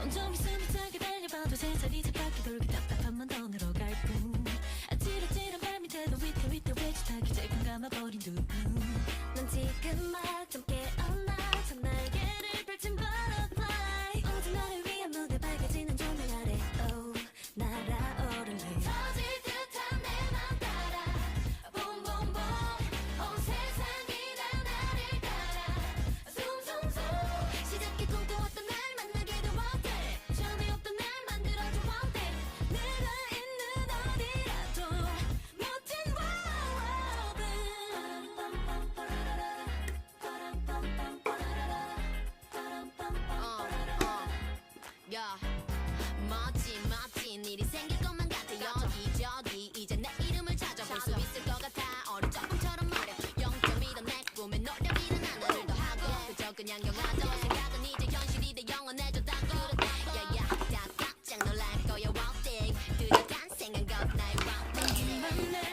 온종일 숨차게 달려봐도 세상이 차갑게 돌고 답답한 눈으로 갈 뿐. 아찔아찔한 발밑에도 위태위태 외치다기 찔끔 감아버린 두 눈. 넌 지금 막 좀 깨어나 참 날개를 펼친 butterfly. 어제 나를 위한 무대 밝아지는 조명 아래 oh 날아오를래. 터질 듯한 내 맘 따라 봄봄봄 온 세상이 다 나를 따라 숭숭숭. 시작해 꿈꿔왔던 날 만나게도 원해. 처음에 없던 날 만들어줘 원해. 내가 있는 어디라도 모든 야, 멋진 일이 생길 것만 같아. 여기저기 이제 내 이름을 찾아볼 수 있을 것 같아. 어린 적금처럼 말야 0.2던 내 꿈에 노력이란 하나를 더 하고 그저 그냥 영화도 생각은 이제 현실이 돼 영원해졌다고. 야야 다 깜짝 놀랄 거야 one thing 뚜렷한 생각은 나의 one thing.